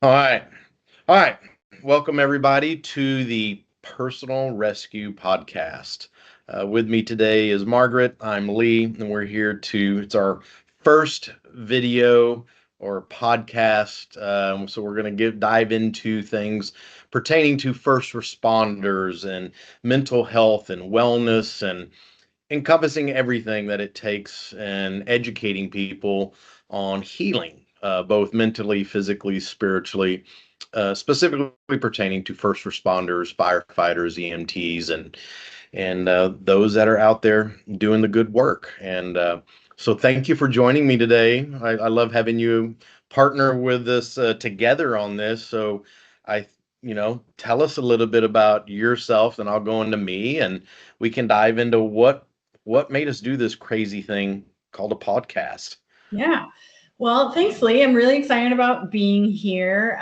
All right. All right. Welcome, everybody, to the Personal Rescue Podcast. With me today is Margaret. I'm Lee, and we're here it's our first video or podcast. So we're going to dive into things pertaining to first responders and mental health and wellness and encompassing everything that it takes and educating people on healing, both mentally, physically, spiritually, specifically pertaining to first responders, firefighters, EMTs, and those that are out there doing the good work. And so, thank you for joining me today. I love having you partner with us together on this. So, I, tell us a little bit about yourself, and I'll go into me, and we can dive into what made us do this crazy thing called a podcast. Yeah. Well, thanks, Lee. I'm really excited about being here.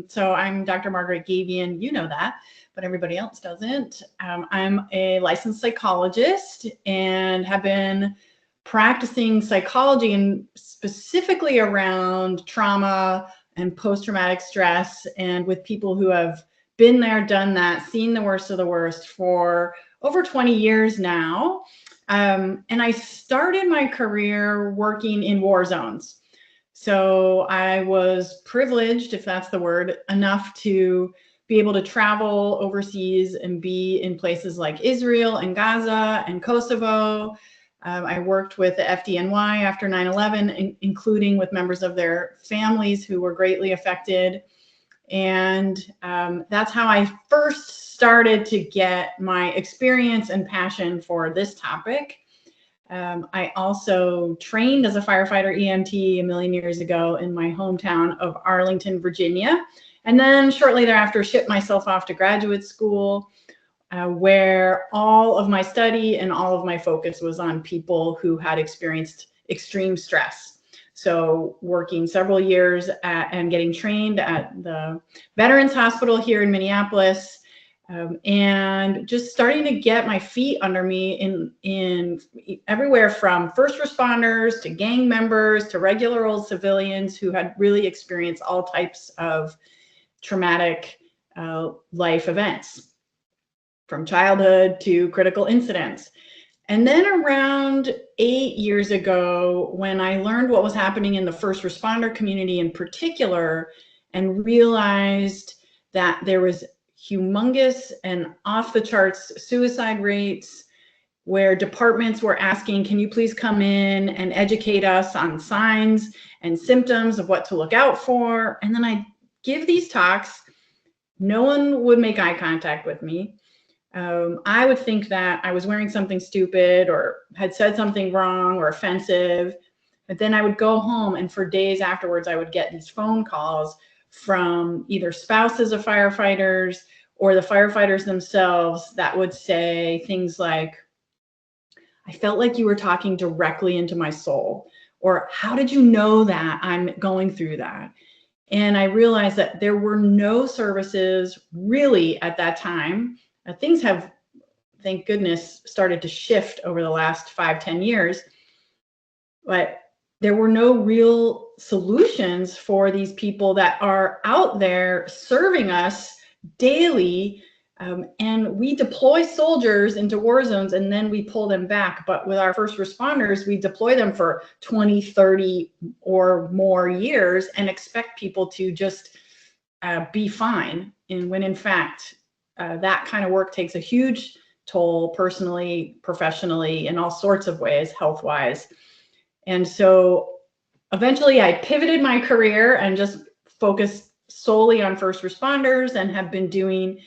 So I'm Dr. Margaret Gavian. You know that, but everybody else doesn't. I'm a licensed psychologist and have been practicing psychology and specifically around trauma and post-traumatic stress and with people who have been there, done that, seen the worst of the worst for over 20 years now. And I started my career working in war zones. So I was privileged, if that's the word, enough to be able to travel overseas and be in places like Israel and Gaza and Kosovo. I worked with the FDNY after 9/11, including with members of their families who were greatly affected. And that's how I first started to get my experience and passion for this topic. I also trained as a firefighter EMT a million years ago in my hometown of Arlington, Virginia. And then shortly thereafter, shipped myself off to graduate school, where all of my study and all of my focus was on people who had experienced extreme stress. So working several years and getting trained at the Veterans Hospital here in Minneapolis, and just starting to get my feet under me in everywhere from first responders to gang members to regular old civilians who had really experienced all types of traumatic life events, from childhood to critical incidents. And then around 8 years ago, when I learned what was happening in the first responder community in particular, and realized that there was humongous and off the charts suicide rates, where departments were asking, can you please come in and educate us on signs and symptoms of what to look out for? And then I give these talks. No one would make eye contact with me. I would think that I was wearing something stupid or had said something wrong or offensive. But then I would go home, and for days afterwards, I would get these phone calls from either spouses of firefighters or the firefighters themselves that would say things like, I felt like you were talking directly into my soul. Or how did you know that I'm going through that? And I realized that there were no services really at that time. Things have, thank goodness, started to shift over the last 5-10 years. But there were no real solutions for these people that are out there serving us daily. And we deploy soldiers into war zones and then we pull them back. But with our first responders, we deploy them for 20, 30 or more years and expect people to just be fine. And when in fact, that kind of work takes a huge toll personally, professionally, in all sorts of ways, health-wise. And so eventually I pivoted my career and just focused solely on first responders and have been doing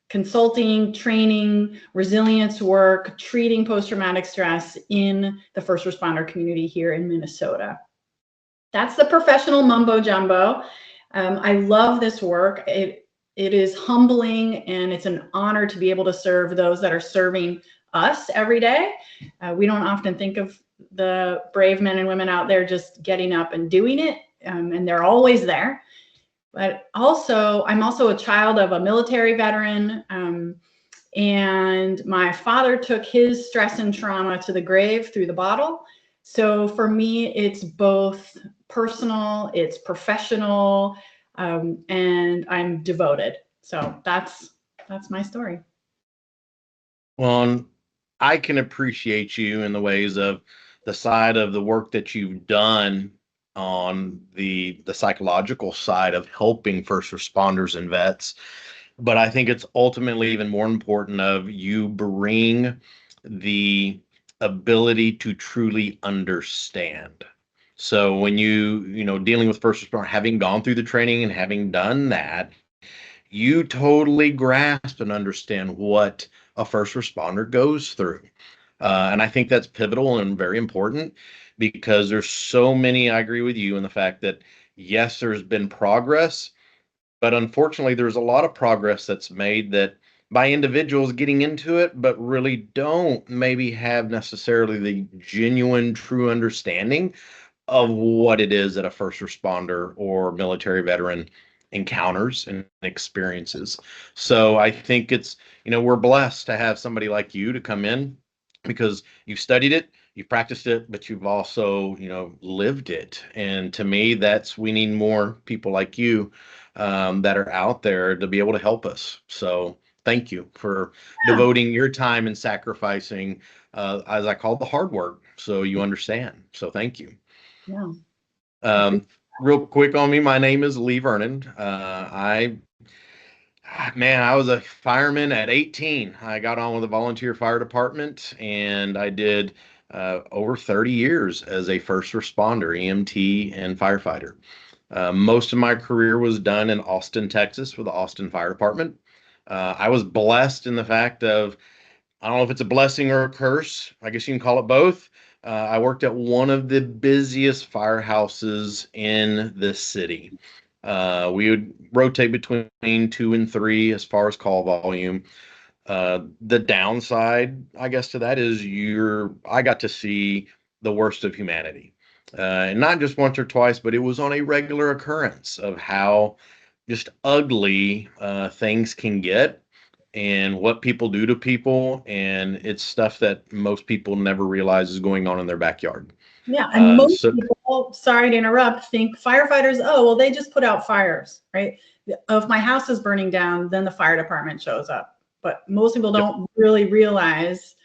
consulting, training, resilience work, treating post-traumatic stress in the first responder community here in Minnesota. That's the professional mumbo jumbo. I love this work. It is humbling, and it's an honor to be able to serve those that are serving us every day. We don't often think of the brave men and women out there just getting up and doing it, and they're always there. But also, I'm also a child of a military veteran, and my father took his stress and trauma to the grave through the bottle. So for me, it's both personal, it's professional, and I'm devoted. So that's my story. Well, I can appreciate you in the ways of the side of the work that you've done on the psychological side of helping first responders and vets. But I think it's ultimately even more important of you bring the ability to truly understand. So when dealing with first responder, having gone through the training and having done that, you totally grasp and understand what a first responder goes through. And I think that's pivotal and very important because there's so many, I agree with you in the fact that, yes, there's been progress, but unfortunately, there's a lot of progress that's made that by individuals getting into it, but really don't maybe have necessarily the genuine, true understanding of what it is that a first responder or military veteran encounters and experiences. So I think we're blessed to have somebody like you to come in because you've studied it, you've practiced it, but you've also, lived it. And to me, we need more people like you that are out there to be able to help us. So thank you for Yeah. devoting your time and sacrificing, as I call the hard work. So you understand. So thank you. Yeah. Um, Real quick on me, my name is Lee Vernon. I was a fireman at 18. I got on with the volunteer fire department and I did over 30 years as a first responder, EMT, and firefighter. Most of my career was done in Austin, Texas, with the Austin Fire Department. I was blessed in the fact of, I don't know if it's a blessing or a curse. I guess you can call it both. I worked at one of the busiest firehouses in the city. We would rotate between two and three as far as call volume. The downside, I guess, to that is I got to see the worst of humanity. And not just once or twice, but it was on a regular occurrence of how just ugly things can get and what people do to people. And it's stuff that most people never realize is going on in their backyard. Yeah, and most So people, sorry to interrupt, think firefighters, oh, well, they just put out fires, right? If my house is burning down, then the fire department shows up. But most people Yep. don't really realize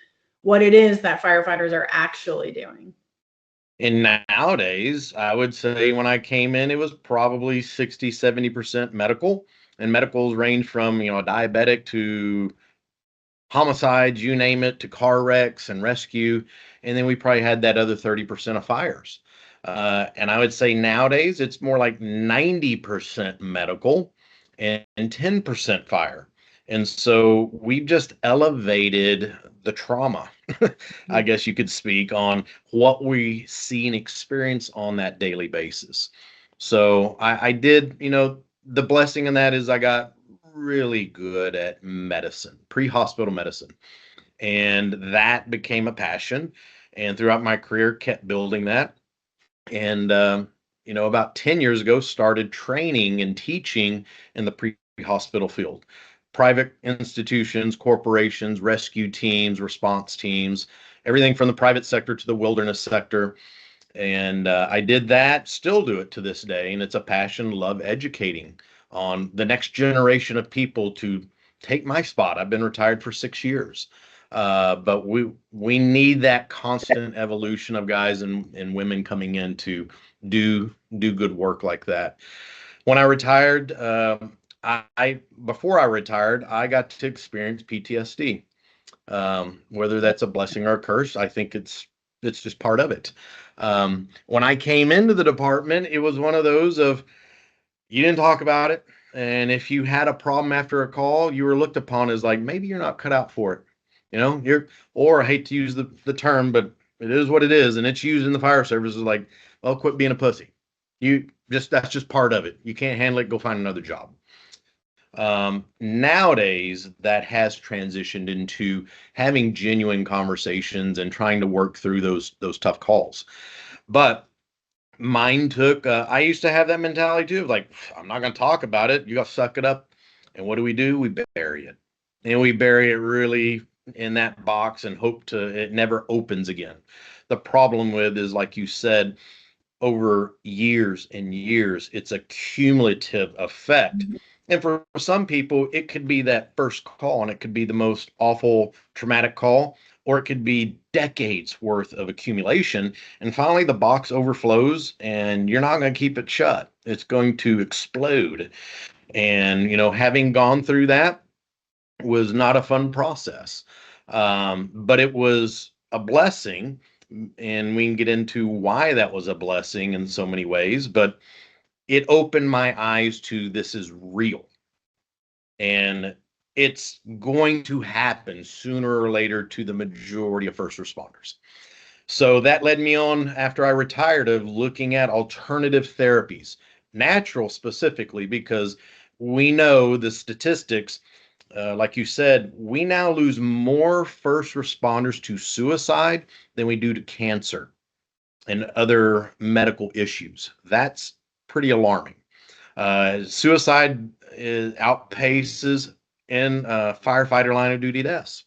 what it is that firefighters are actually doing. And nowadays, I would say when I came in, it was probably 60-70% medical. And medicals range from, a diabetic to homicides, you name it, to car wrecks and rescue. And then we probably had that other 30% of fires. And I would say nowadays it's more like 90% medical and 10% fire. And so we've just elevated the trauma, I guess you could speak, on what we see and experience on that daily basis. So I did, the blessing in that is I got really good at medicine, pre-hospital medicine. And that became a passion. And throughout my career, kept building that. And, about 10 years ago, started training and teaching in the pre-hospital field. Private institutions, corporations, rescue teams, response teams, everything from the private sector to the wilderness sector. And I did that, still do it to this day. And it's a passion, love educating on the next generation of people to take my spot. I've been retired for 6 years. But we need that constant evolution of guys and women coming in to do good work like that. When I retired, I before I retired, I got to experience PTSD. Whether that's a blessing or a curse, I think it's just part of it. When I came into the department, it was one of those of you didn't talk about it, and if you had a problem after a call, you were looked upon as like maybe you're not cut out for it. Or I hate to use the term, but it is what it is, and it's used in the fire service is like, well, quit being a pussy. That's just part of it. You can't handle it, go find another job. Nowadays, that has transitioned into having genuine conversations and trying to work through those tough calls. But mine took. I used to have that mentality too, of like I'm not going to talk about it. You got to suck it up. And what do? We bury it, and we bury it really in that box and hope it never opens again. The problem with is, like you said, over years and years. It's a cumulative effect. And for some people, it could be that first call, and it could be the most awful, traumatic call, or it could be decades worth of accumulation. And finally, the box overflows, and you're not going to keep it shut. It's going to explode. And, having gone through that was not a fun process. But it was a blessing. And we can get into why that was a blessing in so many ways. But it opened my eyes to this is real. And it's going to happen sooner or later to the majority of first responders. So that led me on after I retired of looking at alternative therapies, natural specifically, because we know the statistics, like you said, we now lose more first responders to suicide than we do to cancer and other medical issues. That's pretty alarming. Suicide outpaces in firefighter line of duty deaths.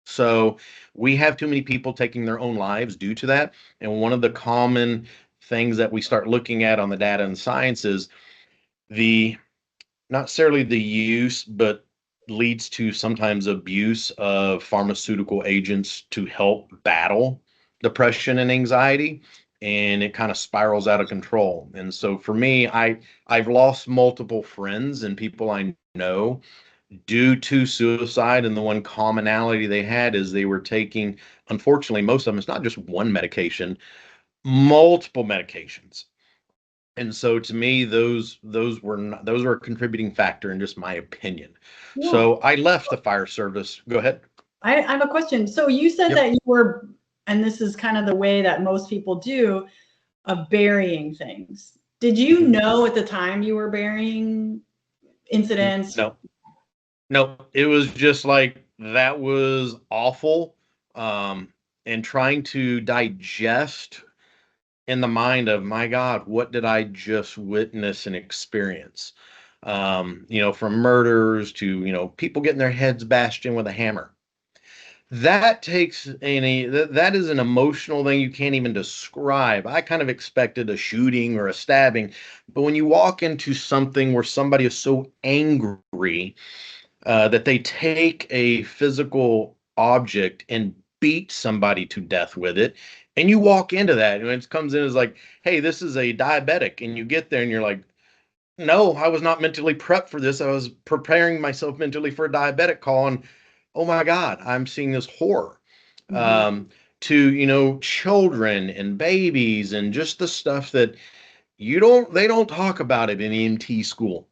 So we have too many people taking their own lives due to that. And one of the common things that we start looking at on the data and science is the not necessarily the use, but leads to sometimes abuse of pharmaceutical agents to help battle depression and anxiety. And it kind of spirals out of control. And so for me, I've lost multiple friends and people I know due to suicide. And the one commonality they had is they were taking, unfortunately, most of them, it's not just one medication, multiple medications. And so to me, those were a contributing factor in just my opinion. Yeah. So I left the fire service. Go ahead. I have a question. So you said Yep. that you were, and this is kind of the way that most people do, of burying things. Did you know at the time you were burying incidents? No, it was just like that was awful. And trying to digest in the mind of, my God, what did I just witness and experience? From murders to, people getting their heads bashed in with a hammer. That takes that is an emotional thing you can't even describe. I kind of expected a shooting or a stabbing, but when you walk into something where somebody is so angry that they take a physical object and beat somebody to death with it, and you walk into that, and it comes in as like, hey, this is a diabetic, and you get there and you're like, no, I was not mentally prepped for this. I was preparing myself mentally for a diabetic call, and oh my God, I'm seeing this horror. Mhm. To children and babies and just the stuff that they don't talk about it in EMT school.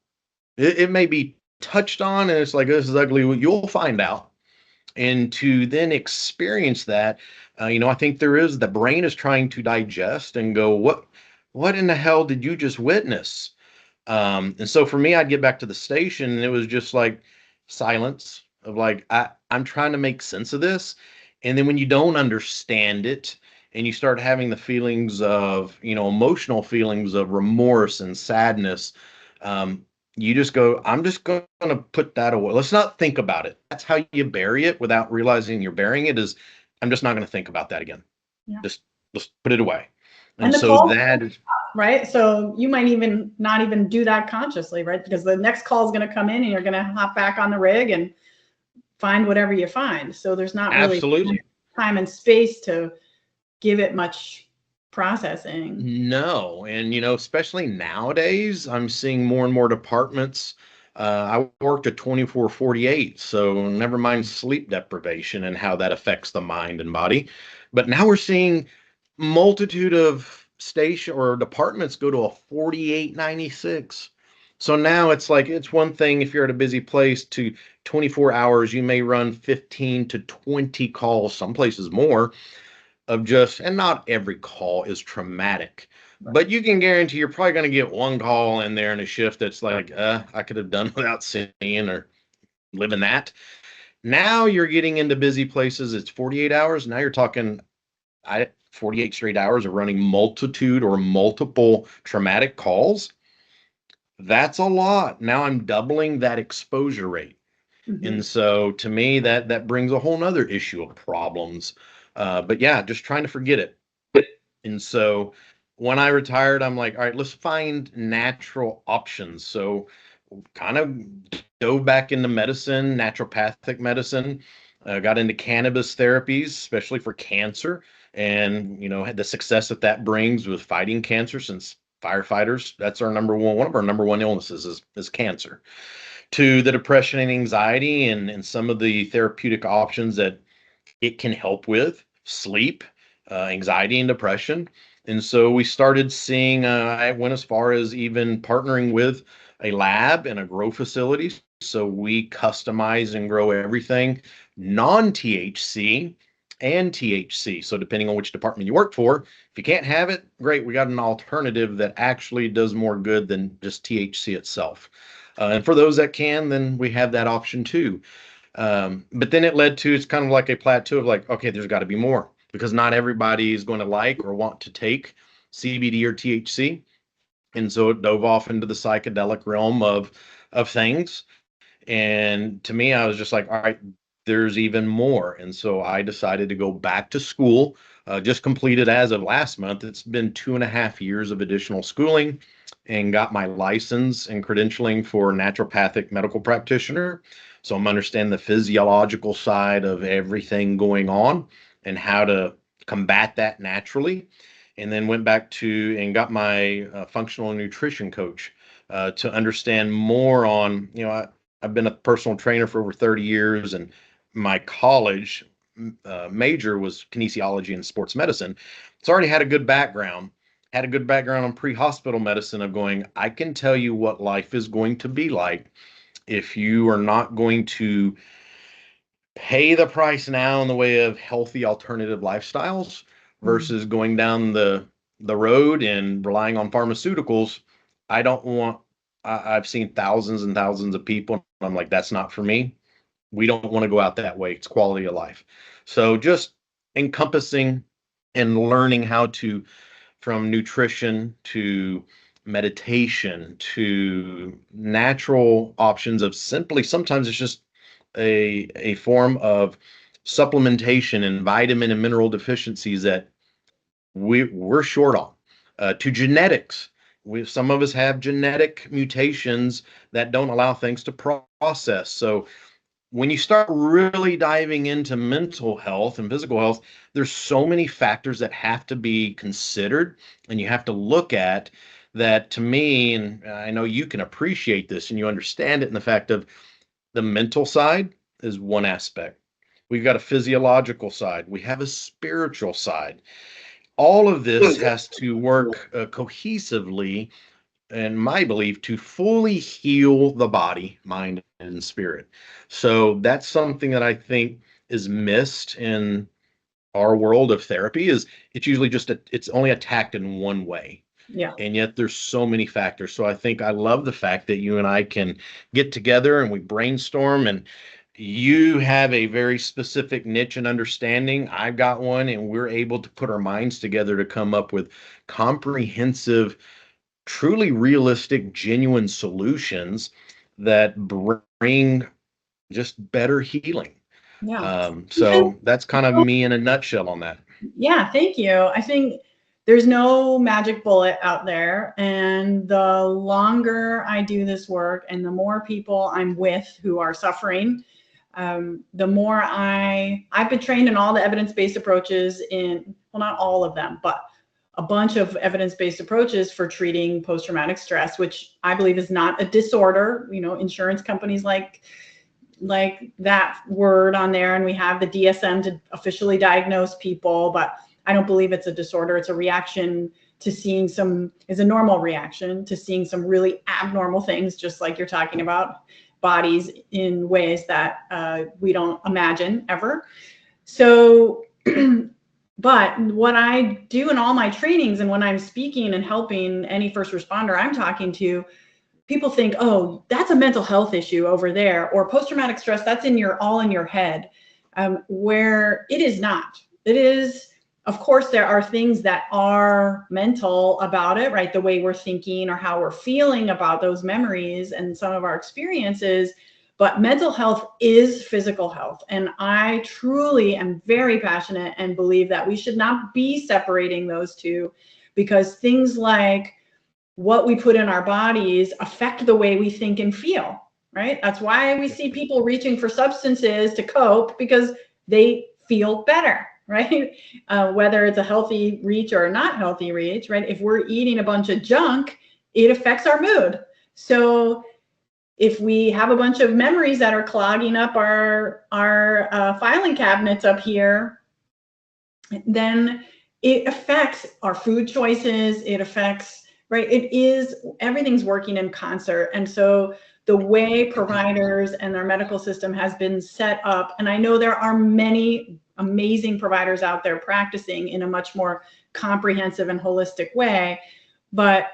It may be touched on, and it's like, this is ugly. Well, you'll find out. And to then experience that, I think the brain is trying to digest and go, what in the hell did you just witness? And so for me, I'd get back to the station, and it was just like silence of like, I'm trying to make sense of this. And then when you don't understand it, and you start having the feelings of, emotional feelings of remorse and sadness, you just go, I'm just going to put that away. Let's not think about it. That's how you bury it without realizing you're burying it, is I'm just not going to think about that again. Yeah. Just put it away. And the so call, that is right? So you might even not even do that consciously, right? Because the next call is going to come in and you're going to hop back on the rig and find whatever you find. So there's not really absolutely time and space to give it much processing. no. And, especially nowadays, I'm seeing more and more departments. I worked at 24/48, so never mind sleep deprivation and how that affects the mind and body. But now we're seeing multitude of station or departments go to a 48/96. So now it's like, it's one thing if you're at a busy place to 24 hours, you may run 15 to 20 calls, some places more, of just, and not every call is traumatic, but you can guarantee you're probably going to get one call in there in a shift that's like, I could have done without seeing or living that. Now you're getting into busy places. It's 48 hours. Now you're talking 48 straight hours of running multitude or multiple traumatic calls. That's a lot. Now I'm doubling that exposure rate. Mhm. And so to me, that brings a whole nother issue of problems. But yeah, just trying to forget it. And so when I retired, I'm like, all right, let's find natural options. So kind of dove back into medicine, naturopathic medicine, got into cannabis therapies, especially for cancer, and had the success that that brings with fighting cancer. Since firefighters, that's our one of our number one illnesses is cancer. To the depression and anxiety, and some of the therapeutic options that it can help with sleep, anxiety, and depression. And so we started seeing, I went as far as even partnering with a lab and a grow facility. So we customize and grow everything non THC and THC. So depending on which department you work for, if you can't have it, great. We got an alternative that actually does more good than just THC itself. And for those that can, then we have that option too. But then it led to, it's kind of like a plateau of like, okay, there's got to be more because not everybody is going to like or want to take CBD or THC. And so it dove off into the psychedelic realm of things. And to me, I was just like, all right, there's even more. And so I decided to go back to school, just completed as of last month. It's been 2.5 years of additional schooling and got my license and credentialing for naturopathic medical practitioner. So I'm understanding the physiological side of everything going on and how to combat that naturally. And then went back to and got my functional nutrition coach to understand more on, I've been a personal trainer for over 30 years, and my college major was kinesiology and sports medicine. So I already had a good background on pre-hospital medicine of going, I can tell you what life is going to be like if you are not going to pay the price now in the way of healthy alternative lifestyles Mm. versus going down the road and relying on pharmaceuticals. I don't want I've seen thousands and thousands of people. And I'm like, that's not for me. We don't want to go out that way. It's quality of life. So just encompassing and learning how to, from nutrition to meditation to natural options of simply, sometimes it's just a form of supplementation and vitamin and mineral deficiencies that we're short on, to genetics. Some of us have genetic mutations that don't allow things to process. So when you start really diving into mental health and physical health, there's so many factors that have to be considered and you have to look at that. To me, and I know you can appreciate this and you understand it, in the fact of the mental side is one aspect. We've got a physiological side. We have a spiritual side. All of this has to work cohesively, in my belief, to fully heal the body, mind, and spirit. So that's something that I think is missed in our world of therapy. Is it's usually it's only attacked in one way, Yeah. and yet there's so many factors. So I think I love the fact that you and I can get together and we brainstorm, and you have a very specific niche and understanding. I've got one, and we're able to put our minds together to come up with comprehensive, truly realistic, genuine solutions that bring just better healing. Yeah. So that's kind of me in a nutshell on that. Yeah, thank you. I think there's no magic bullet out there. And the longer I do this work and the more people I'm with who are suffering, the more I've been trained in all the evidence-based approaches in, well, not all of them, but a bunch of evidence-based approaches for treating post-traumatic stress, which I believe is not a disorder. Insurance companies like that word on there, and we have the DSM to officially diagnose people, but I don't believe it's a disorder. It's a reaction to seeing is a normal reaction to seeing some really abnormal things, just like you're talking about, bodies in ways that we don't imagine ever. So, but what I do in all my trainings and when I'm speaking and helping any first responder I'm talking to, people think, oh, that's a mental health issue over there, or post-traumatic stress, that's all in your head, where it is not. It is, of course, there are things that are mental about it, right? The way we're thinking or how we're feeling about those memories and some of our experiences, but mental health is physical health. And I truly am very passionate and believe that we should not be separating those two, because things like what we put in our bodies affect the way we think and feel, right? That's why we see people reaching for substances to cope, because they feel better, right? Whether it's a healthy reach or a not healthy reach, right? If we're eating a bunch of junk, it affects our mood. So if we have a bunch of memories that are clogging up our filing cabinets up here, then it affects our food choices. It affects, right? Everything's working in concert. And so the way providers and their medical system has been set up, and I know there are many amazing providers out there practicing in a much more comprehensive and holistic way, but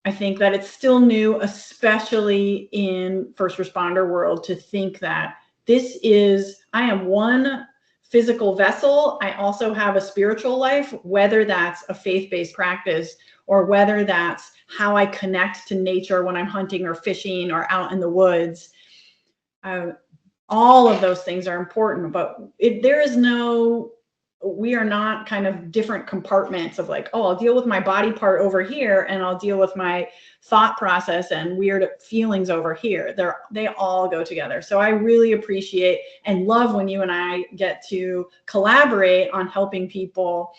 I think that it's still new, especially in first responder world, to think that I am one physical vessel. I also have a spiritual life, whether that's a faith-based practice or whether that's how I connect to nature when I'm hunting or fishing or out in the woods. All of those things are important, but we are not kind of different compartments of like, oh, I'll deal with my body part over here and I'll deal with my thought process and weird feelings over here. They all go together. So I really appreciate and love when you and I get to collaborate on helping people,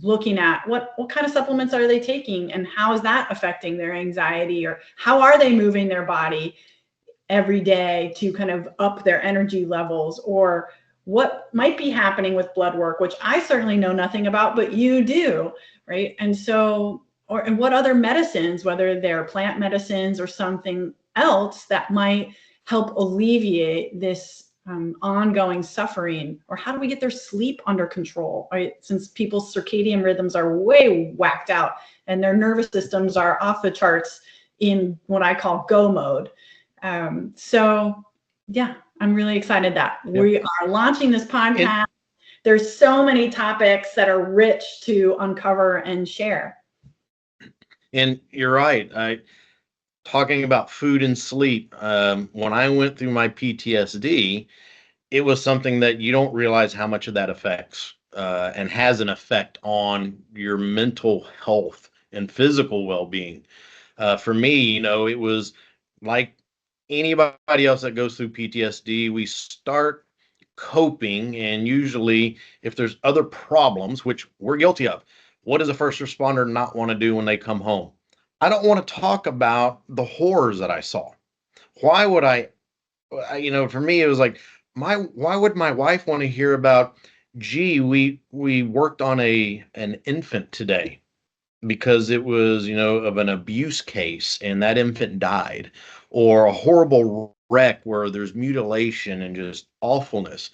looking at what kind of supplements are they taking and how is that affecting their anxiety, or how are they moving their body every day to kind of up their energy levels, or what might be happening with blood work, which I certainly know nothing about, but you do, right? And so, and what other medicines, whether they're plant medicines or something else that might help alleviate this ongoing suffering, or how do we get their sleep under control, right? Since people's circadian rhythms are way whacked out and their nervous systems are off the charts in what I call go mode. So yeah, I'm really excited that we are launching this podcast. There's so many topics that are rich to uncover and share. And you're right. Talking about food and sleep, when I went through my PTSD, it was something that you don't realize how much of that affects and has an effect on your mental health and physical well-being. For me, it was like anybody else that goes through PTSD, we start coping, and usually if there's other problems, which we're guilty of, what does a first responder not want to do when they come home? I don't want to talk about the horrors that I saw. Why would for me, it was like, why would my wife want to hear about, gee, we worked on an infant today because it was, of an abuse case and that infant died, or a horrible wreck where there's mutilation and just awfulness.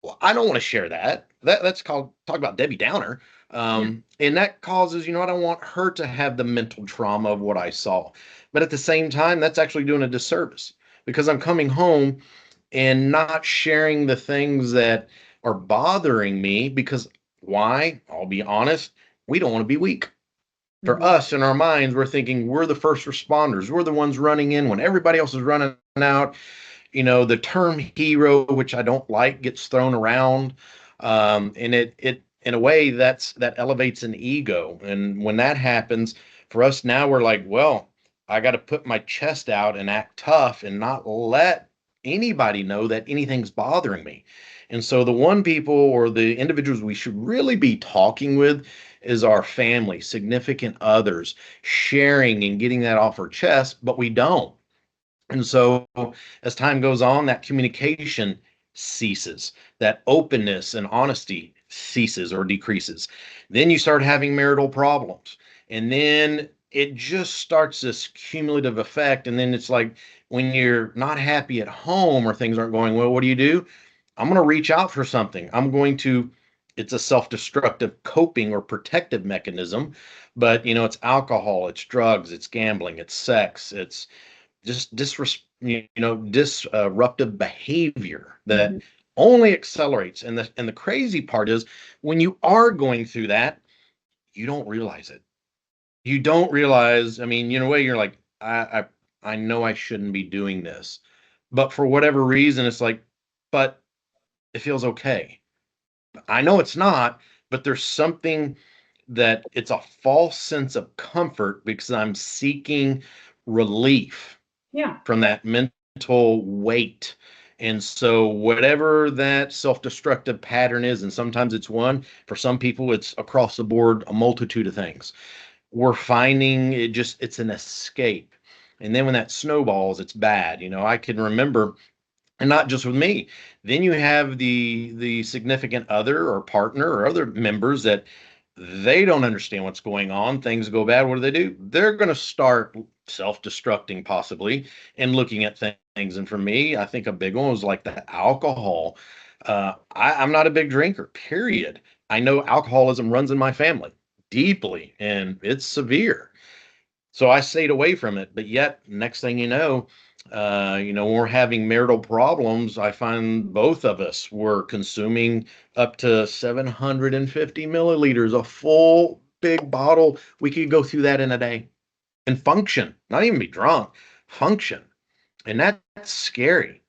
Well, I don't want to share that. That's called, talk about Debbie Downer. And that causes, I don't want her to have the mental trauma of what I saw. But at the same time, that's actually doing a disservice, because I'm coming home and not sharing the things that are bothering me. Because why? I'll be honest, we don't want to be weak. For us, in our minds, we're thinking we're the first responders. We're the ones running in when everybody else is running out. The term hero, which I don't like, gets thrown around. And it in a way that elevates an ego. And when that happens for us, now we're like, well, I got to put my chest out and act tough and not let anybody know that anything's bothering me. And so the one people or the individuals we should really be talking with is our family, significant others, sharing and getting that off our chest, but we don't. And so as time goes on, that communication ceases, that openness and honesty ceases or decreases. Then you start having marital problems. And then it just starts this cumulative effect. And then it's like, when you're not happy at home or things aren't going well, what do? I'm going to reach out for something. It's a self-destructive coping or protective mechanism, but it's alcohol, it's drugs, it's gambling, it's sex, it's just disruptive behavior that only accelerates. And the crazy part is, when you are going through that, you don't realize it. You don't realize, in a way, you're like, I know I shouldn't be doing this, but for whatever reason, it's like, but it feels okay. I know it's not, but there's something that it's a false sense of comfort because I'm seeking relief Yeah. from that mental weight. And so, whatever that self destructive pattern is, and sometimes it's one, for some people, it's across the board, a multitude of things. We're finding it's an escape. And then when that snowballs, it's bad. I can remember, and not just with me. Then you have the significant other or partner or other members that they don't understand what's going on. Things go bad. What do? They're going to start self-destructing possibly and looking at things. And for me, I think a big one was like the alcohol. I'm not a big drinker, period. I know alcoholism runs in my family deeply and it's severe. So I stayed away from it. But yet, next thing when we're having marital problems, I find both of us were consuming up to 750 milliliters, a full big bottle. We could go through that in a day and function, not even be drunk, function. And that's scary.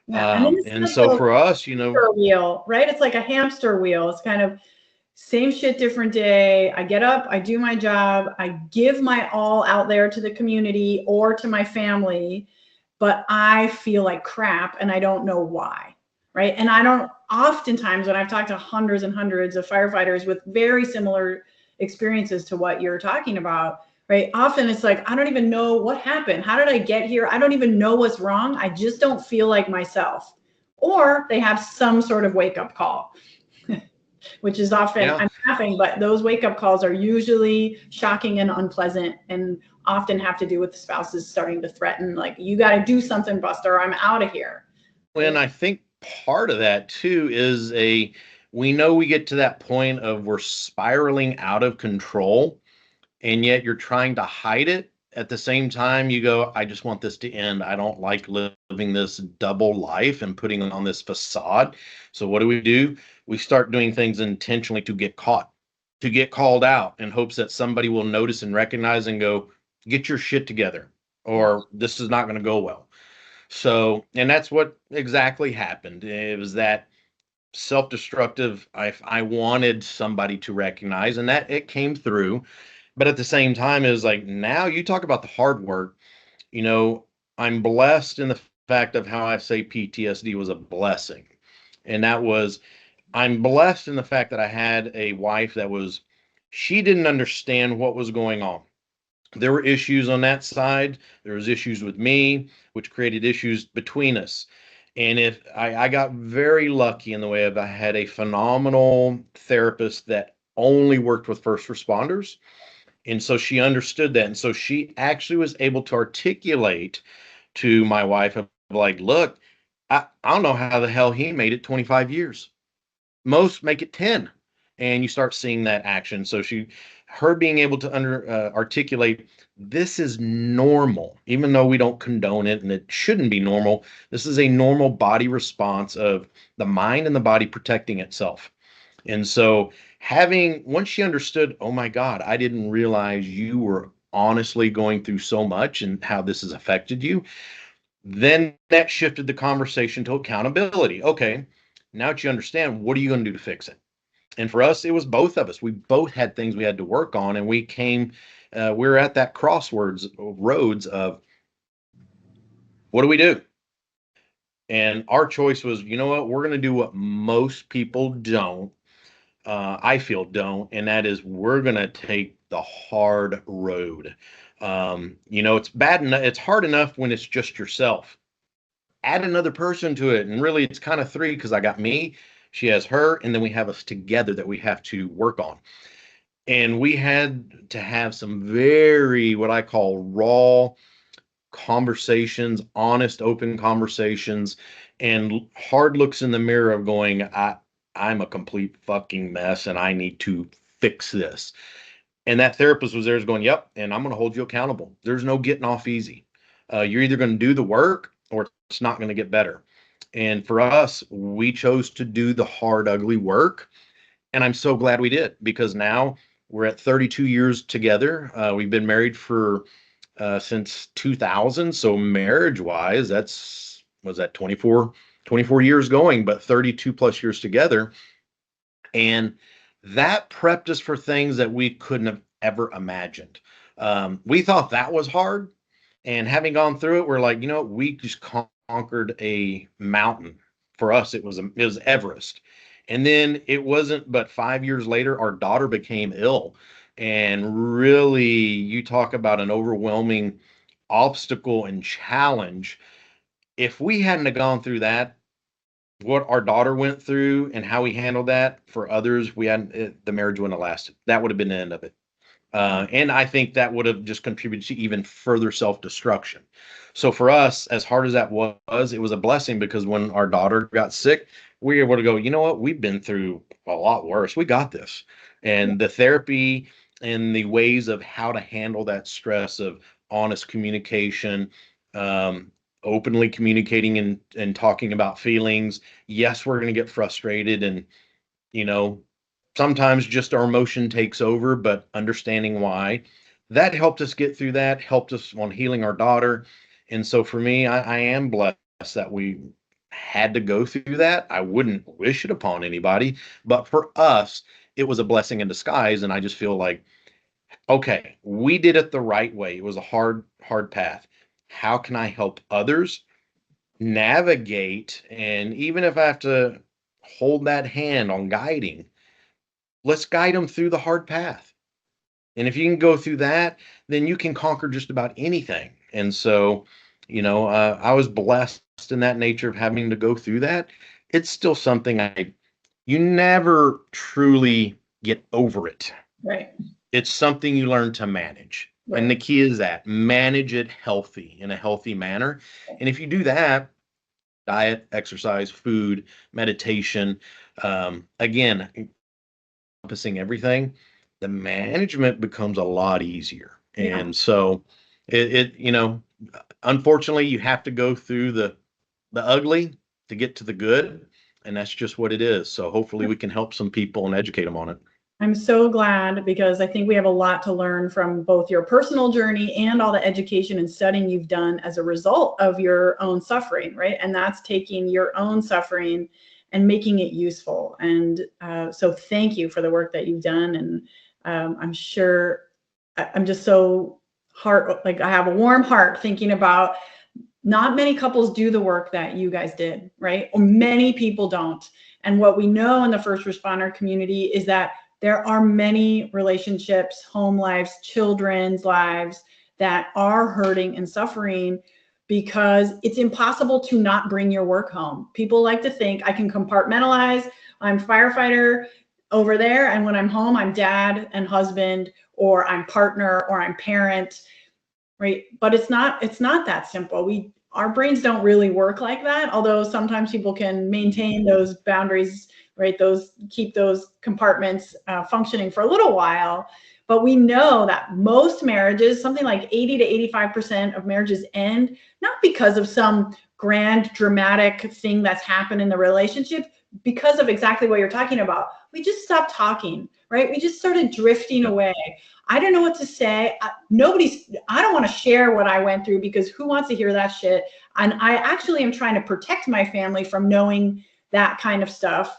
Yeah. And it's And like so a for us, hamster wheel, right? It's like a hamster wheel. It's kind of same shit, different day. I get up, I do my job, I give my all out there to the community or to my family, but I feel like crap and I don't know why. Right. And I don't, oftentimes, when I've talked to hundreds and hundreds of firefighters with very similar experiences to what you're talking about, right? Often it's like, I don't even know what happened. How did I get here? I don't even know what's wrong. I just don't feel like myself. Or they have some sort of wake up call, which is often, yeah. I'm laughing, but those wake up calls are usually shocking and unpleasant and often have to do with the spouses starting to threaten, like, you got to do something, Buster, or I'm out of here. And I think part of that too is we know we get to that point of we're spiraling out of control, and yet you're trying to hide it. At the same time, you go, I just want this to end. I don't like living this double life and putting on this facade. So what do? We start doing things intentionally to get caught, to get called out in hopes that somebody will notice and recognize and go, get your shit together, or this is not going to go well. So, and that's what exactly happened. It was that self-destructive. I wanted somebody to recognize, and that it came through. But at the same time, it was like, now you talk about the hard work. You know, I'm blessed in the fact of how I say PTSD was a blessing. And that was, I'm blessed in the fact that I had a wife she didn't understand what was going on. There were issues on that side. There was issues with me, which created issues between us. And if I got very lucky in the way of I had a phenomenal therapist that only worked with first responders. And so she understood that. And so she actually was able to articulate to my wife of like, look, I don't know how the hell he made it 25 years. Most make it 10. And you start seeing that action. So her being able to articulate, this is normal, even though we don't condone it and it shouldn't be normal. This is a normal body response of the mind and the body protecting itself. And so once she understood, oh my God, I didn't realize you were honestly going through so much and how this has affected you, then that shifted the conversation to accountability. Okay, now that you understand, what are you going to do to fix it? And for us, it was both of us. We both had things we had to work on, and we were at that roads of what do we do? And our choice was, you know what, we're going to do what most people don't. I feel don't, and that is we're going to take the hard road. It's bad enough, it's hard enough when it's just yourself. Add another person to it, and really, it's kind of three because I got me, she has her, and then we have us together that we have to work on. And we had to have some very, what I call raw conversations, honest, open conversations, and hard looks in the mirror of going, I'm a complete fucking mess and I need to fix this. And that therapist was there is going, yep, and I'm going to hold you accountable. There's no getting off easy. You're either going to do the work or it's not going to get better. And for us, we chose to do the hard, ugly work. And I'm so glad we did because now we're at 32 years together. We've been married for since 2000. So marriage wise, was that 24 years going, but 32 plus years together. And that prepped us for things that we couldn't have ever imagined. We thought that was hard. And having gone through it, we're like, we just conquered a mountain. For us, it was Everest. And then it wasn't but 5 years later, our daughter became ill. And really, you talk about an overwhelming obstacle and challenge. If we hadn't have gone through that, what our daughter went through and how we handled that for others, the marriage wouldn't have lasted. That would have been the end of it. And I think that would have just contributed to even further self-destruction. So for us, as hard as that was, it was a blessing because when our daughter got sick, we were able to go, you know what, we've been through a lot worse. We got this. And the therapy and the ways of how to handle that stress of honest communication, um, openly communicating and talking about feelings. Yes, we're going to get frustrated and, you know, sometimes just our emotion takes over, but understanding why that helped us get through that, helped us on healing our daughter. And so for me, I am blessed that we had to go through that. I wouldn't wish it upon anybody, but for us, it was a blessing in disguise. And I just feel like, okay, we did it the right way. It was a hard path. How can I help others navigate? And even if I have to hold that hand on guiding, let's guide them through the hard path. And if you can go through that, then you can conquer just about anything. And so, I was blessed in that nature of having to go through that. It's still something you never truly get over it. Right. It's something you learn to manage. Right. And the key is that manage it in a healthy manner. And if you do that, diet, exercise, food, meditation, again, encompassing everything, the management becomes a lot easier. Yeah. And so unfortunately you have to go through the ugly to get to the good. And that's just what it is. So hopefully we can help some people and educate them on it. I'm so glad because I think we have a lot to learn from both your personal journey and all the education and studying you've done as a result of your own suffering, right? And that's taking your own suffering and making it useful. And so thank you for the work that you've done. And I'm sure I'm just so I have a warm heart thinking about not many couples do the work that you guys did, right? Or many people don't. And what we know in the first responder community is that there are many relationships, home lives, children's lives that are hurting and suffering because it's impossible to not bring your work home. People like to think I can compartmentalize. I'm firefighter over there, and when I'm home, I'm dad and husband, or I'm partner, or I'm parent, right? But it's not that simple. Our brains don't really work like that, although sometimes people can maintain those boundaries, right? Keep those compartments functioning for a little while. But we know that most marriages, something like 80 to 85% of marriages end, not because of some grand dramatic thing that's happened in the relationship, because of exactly what you're talking about. We just stopped talking, right? We just started drifting away. I don't know what to say. I don't want to share what I went through because who wants to hear that shit? And I actually am trying to protect my family from knowing that kind of stuff.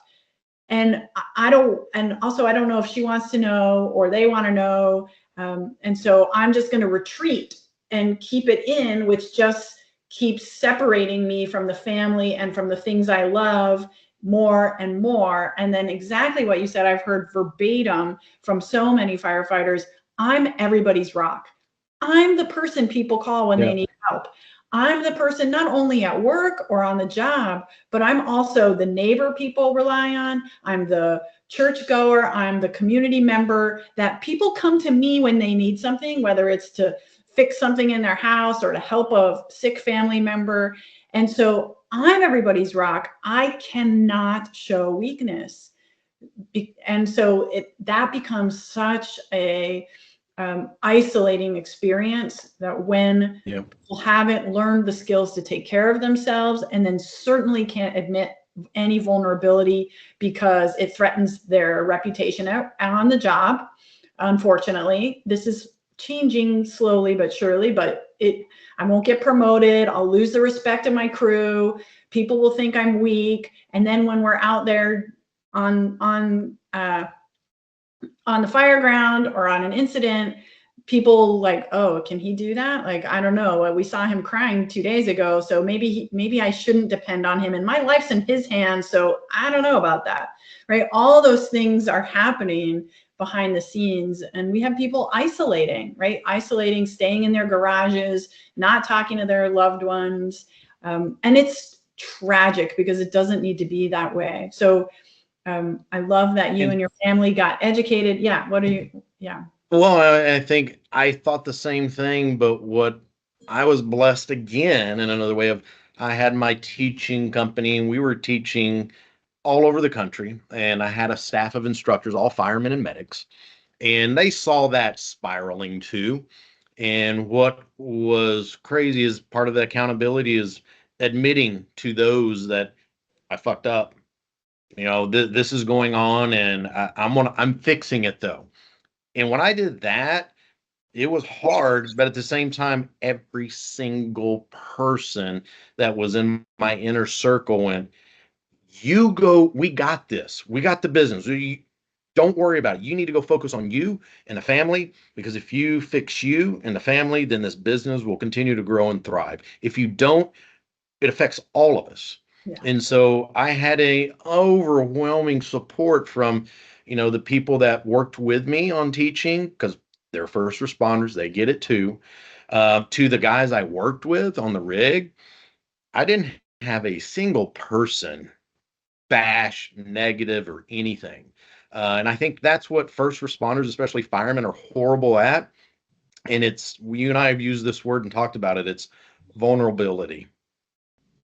And I don't know if she wants to know or they want to know. And so I'm just going to retreat and keep it in, which just keeps separating me from the family and from the things I love more and more. And then exactly what you said, I've heard verbatim from so many firefighters. I'm everybody's rock. I'm the person people call when they need help. I'm the person not only at work or on the job, but I'm also the neighbor people rely on. I'm the church goer. I'm the community member that people come to me when they need something, whether it's to fix something in their house or to help a sick family member. And so I'm everybody's rock. I cannot show weakness. And so that becomes such a isolating experience that when people haven't learned the skills to take care of themselves, and then certainly can't admit any vulnerability because it threatens their reputation on the job. Unfortunately, this is changing slowly but surely, but I won't get promoted. I'll lose the respect of my crew. People will think I'm weak. And then when we're out there on on the fire ground or on an incident, people like, oh, can he do that? Like, I don't know. We saw him crying 2 days ago, so maybe I shouldn't depend on him, and my life's in his hands, so I don't know about that, right? All those things are happening behind the scenes, and we have people isolating, right? Isolating, staying in their garages, not talking to their loved ones, and it's tragic because it doesn't need to be that way. So I love that you and your family got educated. Yeah. What are you? Yeah. Well, I think I thought the same thing, but what I was blessed again in another way of I had my teaching company and we were teaching all over the country, and I had a staff of instructors, all firemen and medics, and they saw that spiraling too. And what was crazy is part of the accountability is admitting to those that I fucked up. This is going on, and I'm fixing it though. And when I did that, it was hard, but at the same time, every single person that was in my inner circle went, "You go, we got this. We got the business. Don't worry about it. You need to go focus on you and the family, because if you fix you and the family, then this business will continue to grow and thrive. If you don't, it affects all of us." Yeah. And so I had a overwhelming support from, the people that worked with me on teaching, because they're first responders, they get it too. To the guys I worked with on the rig, I didn't have a single person bash, negative, or anything. And I think that's what first responders, especially firemen, are horrible at. And you and I have used this word and talked about it. It's vulnerability.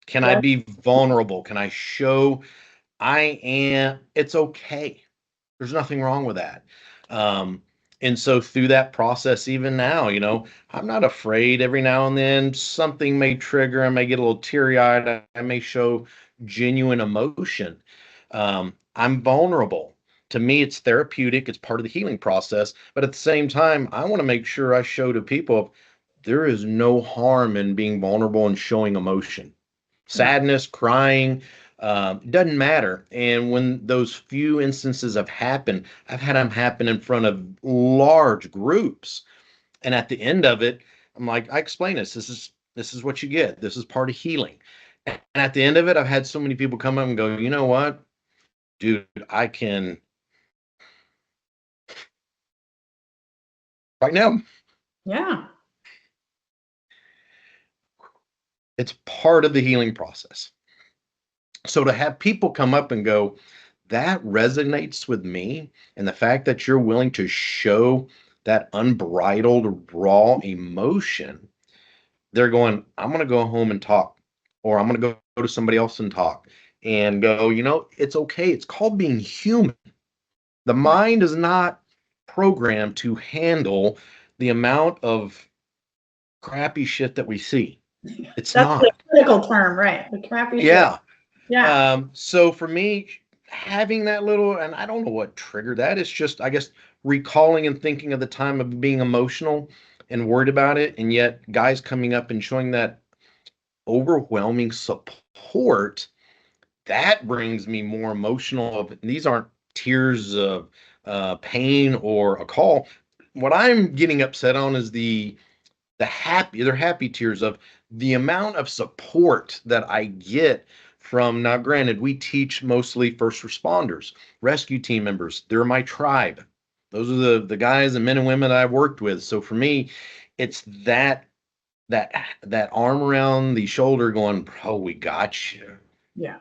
Can I Yeah. be vulnerable? Can I show it's okay? There's nothing wrong with that. And so through that process, even now, I'm not afraid. Every now and then something may trigger. I may get a little teary eyed. I may show genuine emotion. I'm vulnerable. To me, it's therapeutic. It's part of the healing process. But at the same time, I want to make sure I show to people there is no harm in being vulnerable and showing emotion. Yeah. Sadness, crying, doesn't matter. And when those few instances have happened, I've had them happen in front of large groups. And at the end of it, I'm like, I explain this. This is what you get. This is part of healing. And at the end of it, I've had so many people come up and go, you know what, dude, I can right now. Yeah. It's part of the healing process. So to have people come up and go, that resonates with me, and the fact that you're willing to show that unbridled, raw emotion, they're going, I'm going to go home and talk, or I'm going to go to somebody else and talk and go, it's okay. It's called being human. The mind is not programmed to handle the amount of crappy shit that we see. It's That's the not. critical term, right? The crappy shit. Yeah. Yeah. So for me, having that little, and I don't know what triggered that, it's just, I guess, recalling and thinking of the time of being emotional and worried about it. And yet, guys coming up and showing that overwhelming support, that brings me more emotional. These aren't tears of pain or a call. What I'm getting upset on is they're happy tears of the amount of support that I get from. Now granted, we teach mostly first responders, rescue team members. They're my tribe. Those are the guys and men and women I've worked with. So for me, it's that arm around the shoulder going, bro, we got you. Yeah.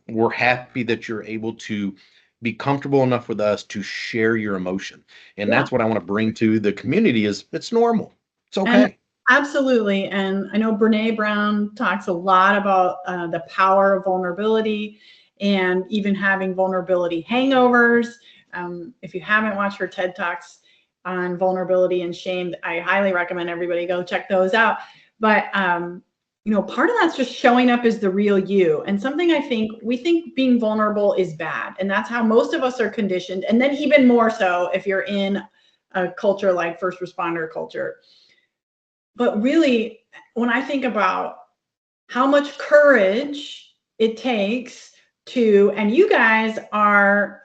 We're happy that you're able to be comfortable enough with us to share your emotion. And Yeah. that's what I want to bring to the community is it's normal. It's And okay. absolutely. And I know Brene Brown talks a lot about the power of vulnerability and even having vulnerability hangovers. If you haven't watched her TED Talks on vulnerability and shame, I highly recommend everybody go check those out. But part of that's just showing up as the real you. And something we think being vulnerable is bad. And that's how most of us are conditioned. And then even more so if you're in a culture like first responder culture. But really, when I think about how much courage it takes and you guys are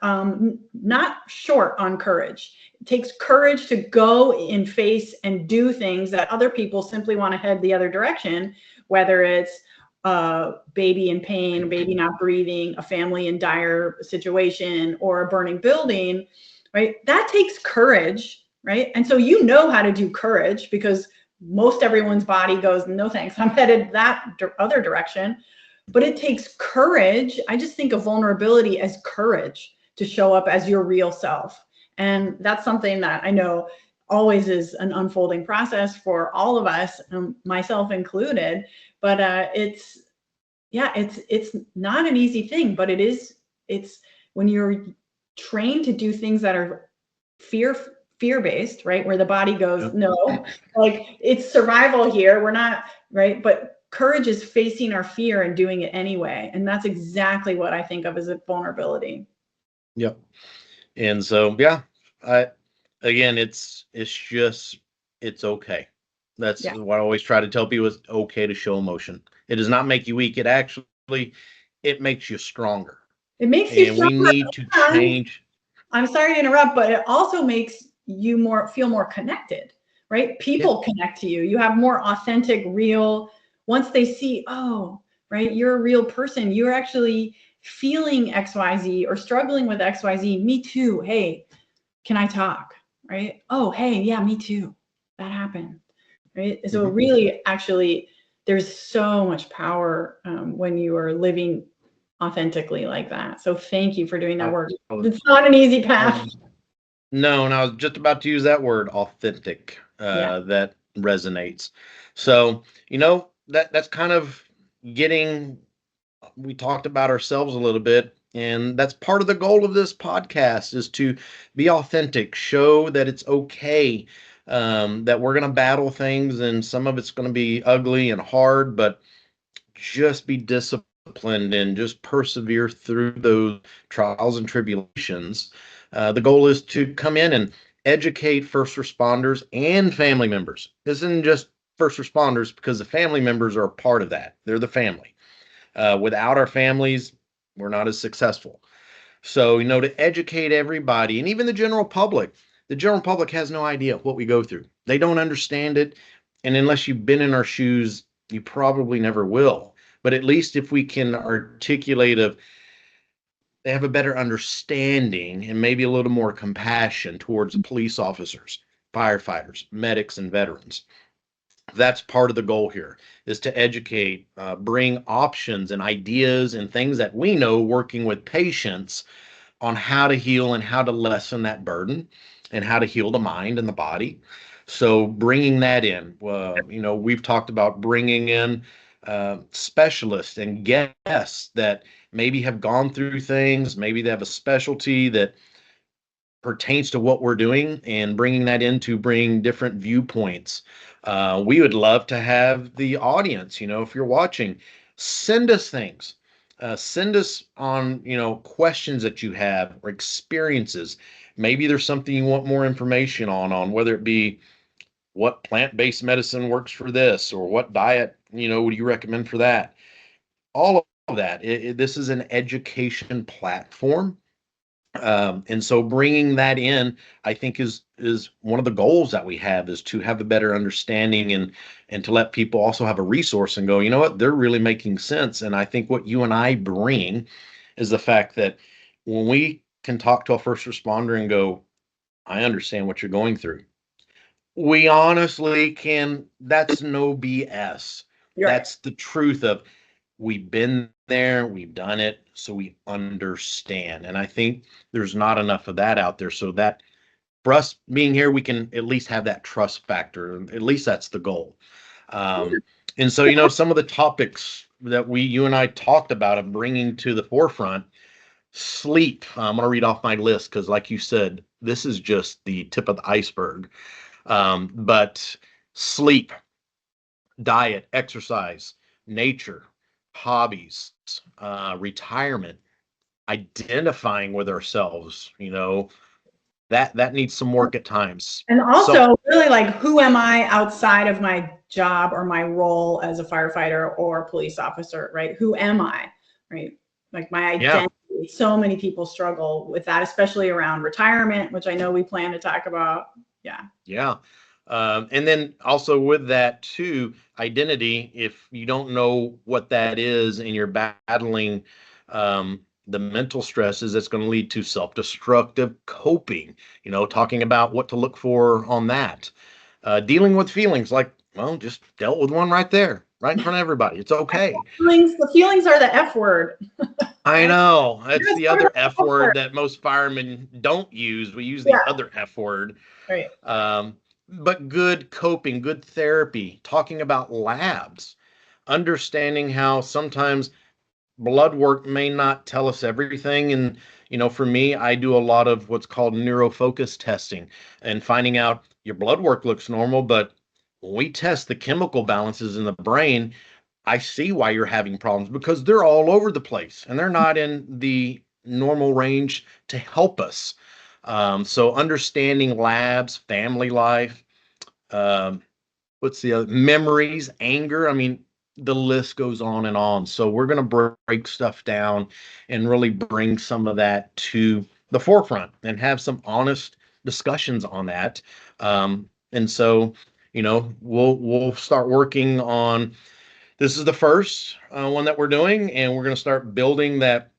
not short on courage. It takes courage to go and face and do things that other people simply want to head the other direction, whether it's a baby in pain, a baby not breathing, a family in dire situation, or a burning building, right? That takes courage, right? And so you know how to do courage because most everyone's body goes, no thanks, I'm headed that other direction. But it takes courage. I just think of vulnerability as courage to show up as your real self. And that's something that I know always is an unfolding process for all of us, myself included. But it's not an easy thing, but it's when you're trained to do things that are fear-based, right? Where the body goes, no, like it's survival here. We're not, right? But courage is facing our fear and doing it anyway. And that's exactly what I think of as a vulnerability. Yep. And so, yeah, again, it's okay. That's what I always try to tell people, is okay to show emotion. It does not make you weak. It makes you stronger. It makes you stronger. And we need to change. I'm sorry to interrupt, but it also makes you feel more connected, right? People connect to you. You have more authentic, real, once they see, oh, right, you're a real person. You're actually feeling XYZ or struggling with XYZ. Me too. Hey, can I talk? Right? Oh, hey, yeah, me too. That happened. Right? So really, actually, there's so much power when you are living authentically like that. So thank you for doing that work. It's not an easy path. No, and I was just about to use that word, authentic. That resonates. So, that's kind of we talked about ourselves a little bit, and that's part of the goal of this podcast, is to be authentic, show that it's okay, that we're going to battle things, and some of it's going to be ugly and hard, but just be disciplined and just persevere through those trials and tribulations. The goal is to come in and educate first responders and family members. This isn't just first responders, because the family members are a part of that. They're the family. Without our families, we're not as successful. So, to educate everybody, and even the general public has no idea what we go through. They don't understand it. And unless you've been in our shoes, you probably never will. But at least if we can articulate they have a better understanding and maybe a little more compassion towards the police officers, firefighters, medics, and veterans. That's part of the goal here, is to educate, bring options and ideas and things that we know working with patients on how to heal and how to lessen that burden and how to heal the mind and the body. So bringing that in, we've talked about bringing in specialists and guests that maybe have gone through things, maybe they have a specialty that pertains to what we're doing, and bringing that in to bring different viewpoints. We would love to have the audience, if you're watching, send us things. Send us on, questions that you have or experiences. Maybe there's something you want more information on whether it be what plant-based medicine works for this, or what diet, would you recommend for that? All of that. This is an education platform. And so bringing that in, I think is one of the goals that we have, is to have a better understanding and to let people also have a resource and go, you know what, they're really making sense. And I think what you and I bring is the fact that when we can talk to a first responder and go, I understand what you're going through. We honestly can, that's no BS. That's the truth of, we've been there, we've done it, so we understand. And I think there's not enough of that out there. So that, for us being here, we can at least have that trust factor. At least that's the goal. And so, some of the topics that you and I talked about of bringing to the forefront, sleep. I'm going to read off my list because, like you said, this is just the tip of the iceberg. But sleep, diet, exercise, nature, hobbies, retirement, identifying with ourselves, that needs some work at times. And also really, like, who am I outside of my job or my role as a firefighter or police officer, right? Who am I, right? like my Yeah. identity. So many people struggle with that, especially around retirement, which I know we plan to talk about. Yeah. Yeah. And then also with that too, identity, if you don't know what that is and you're battling the mental stresses, that's going to lead to self-destructive coping, talking about what to look for on that. Dealing with feelings like, well, just dealt with one right there, right in front of everybody. It's okay. The feelings are the F word. I Right? know. That's Yes, the we're other the F F word. word that most firemen don't use. We use the Yeah. other F word. Right. Um, but good coping, good therapy, talking about labs, understanding how sometimes blood work may not tell us everything. And, for me, I do a lot of what's called neurofocus testing and finding out your blood work looks normal, but when we test the chemical balances in the brain, I see why you're having problems because they're all over the place and they're not in the normal range to help us. So understanding labs, family life, um, what's the other memories, anger. I mean, the list goes on and on. So we're going to break stuff down and really bring some of that to the forefront and have some honest discussions on that. And so, we'll start working on. This is the first one that we're doing, and we're going to start building that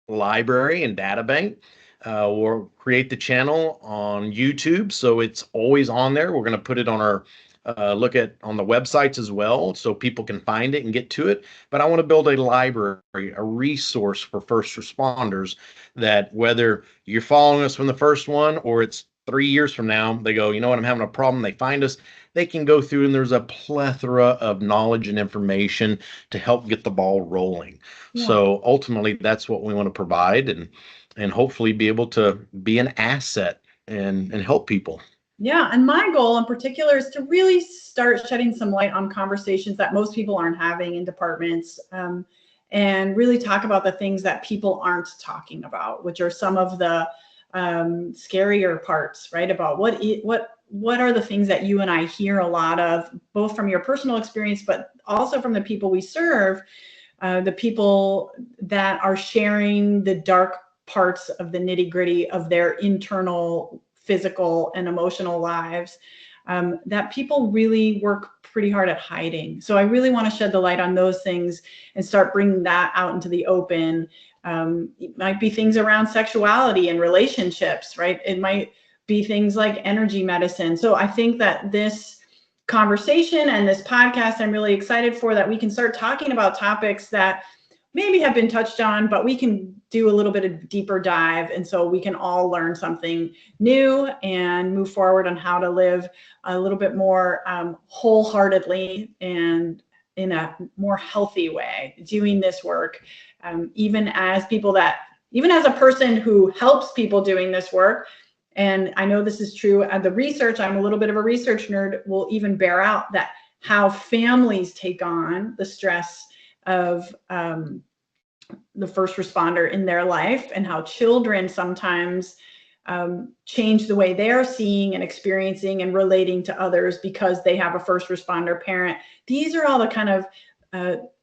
library and data bank. We'll create the channel on YouTube, so it's always on there. We're going to put it on our look at on the websites as well, so people can find it and get to it. But I want to build a library, a resource for first responders that whether you're following us from the first one or it's 3 years from now, they go, you know what, I'm having a problem. They find us. They can go through, and there's a plethora of knowledge and information to help get the ball rolling. Yeah. So ultimately, that's what we want to provide, and hopefully be able to be an asset and help people. Yeah. And my goal in particular is to really start shedding some light on conversations that most people aren't having in departments, and really talk about the things that people aren't talking about, which are some of the scarier parts, right? About what are the things that you and I hear a lot of, both from your personal experience, but also from the people we serve, the people that are sharing the dark parts of the nitty gritty of their internal physical and emotional lives, that people really work pretty hard at hiding. So I really want to shed the light on those things and start bringing that out into the open. It might be things around sexuality and relationships, right? It might be things like energy medicine. So I think that this conversation and this podcast, I'm really excited for, that we can start talking about topics that maybe have been touched on, but we can do a little bit of deeper dive. And so we can all learn something new and move forward on how to live a little bit more wholeheartedly and in a more healthy way, doing this work. Even as a person who helps people doing this work, and I know this is true, the research, I'm a little bit of a research nerd, will even bear out that how families take on the stress of the first responder in their life, and how children sometimes change the way they're seeing and experiencing and relating to others because they have a first responder parent. These are all the kind of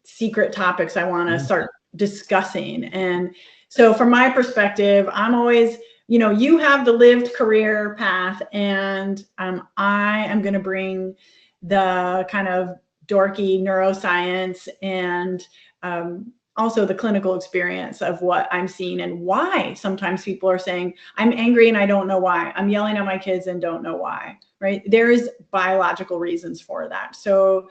secret topics I want to start discussing. And so from my perspective, I'm always, you have the lived career path, and I am going to bring the kind of dorky neuroscience and also the clinical experience of what I'm seeing and why sometimes people are saying, I'm angry and I don't know why. I'm yelling at my kids and don't know why, right? There is biological reasons for that. So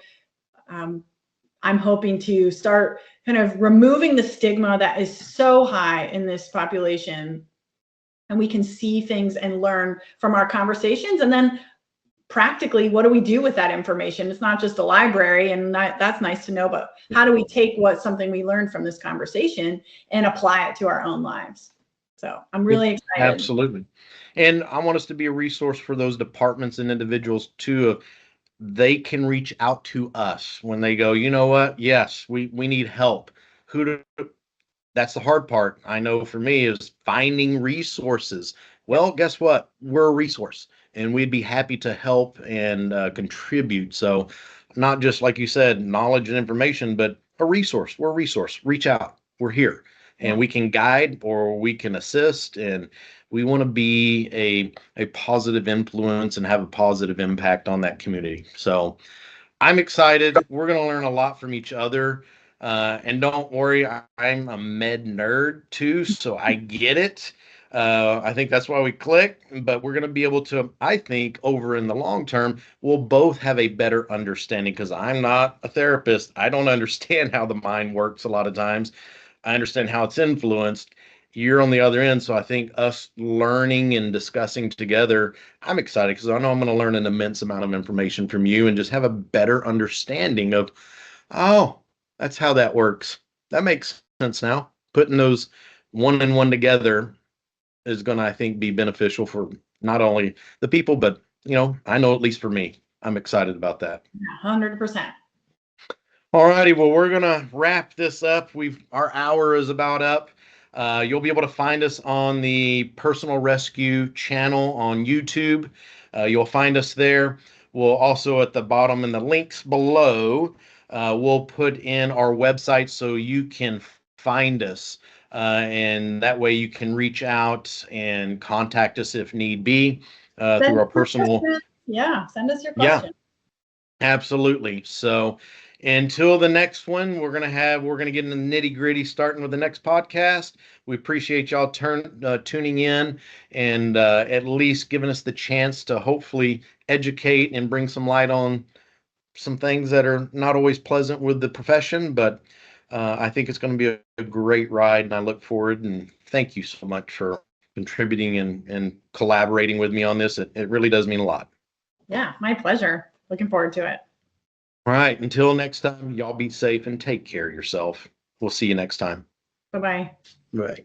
I'm hoping to start kind of removing the stigma that is so high in this population, and we can see things and learn from our conversations. And then practically, what do we do with that information? It's not just a library, and that's nice to know, but how do we take something we learned from this conversation and apply it to our own lives? So I'm really excited. Absolutely. And I want us to be a resource for those departments and individuals too. They can reach out to us when they go, you know what? Yes, we need help. That's the hard part. I know for me is finding resources. Well, guess what? We're a resource, and we'd be happy to help and contribute. So, not just like you said, knowledge and information, but a resource. We're a resource. Reach out. We're here. and Yeah. we can guide or we can assist, and we want to be a positive influence and have a positive impact on that community. So I'm excited. We're going to learn a lot from each other. And don't worry, I'm a med nerd too, so I get it. I think that's why we click, but we're going to be able to, I think, over in the long term, we'll both have a better understanding because I'm not a therapist. I don't understand how the mind works a lot of times. I understand how it's influenced. You're on the other end, so I think us learning and discussing together, I'm excited because I know I'm going to learn an immense amount of information from you and just have a better understanding of, oh, that's how that works. That makes sense now. Putting those one and one together is going to, I think, be beneficial for not only the people, but, I know at least for me, I'm excited about that. 100%. All righty, well, we're gonna wrap this up. Our hour is about up. You'll be able to find us on the Personal Rescue channel on YouTube. You'll find us there. We'll also at the bottom in the links below, we'll put in our website so you can find us, and that way you can reach out and contact us if need be through our personal. Yeah, send us your Yeah. question. Absolutely. So until the next one, we're gonna get into the nitty gritty, starting with the next podcast. We appreciate y'all tuning in and at least giving us the chance to hopefully educate and bring some light on some things that are not always pleasant with the profession. But I think it's going to be a great ride, and I look forward. And thank you so much for contributing and collaborating with me on this. It really does mean a lot. Yeah, my pleasure. Looking forward to it. All right. Until next time, y'all be safe and take care of yourself. We'll see you next time. Bye-bye. Bye.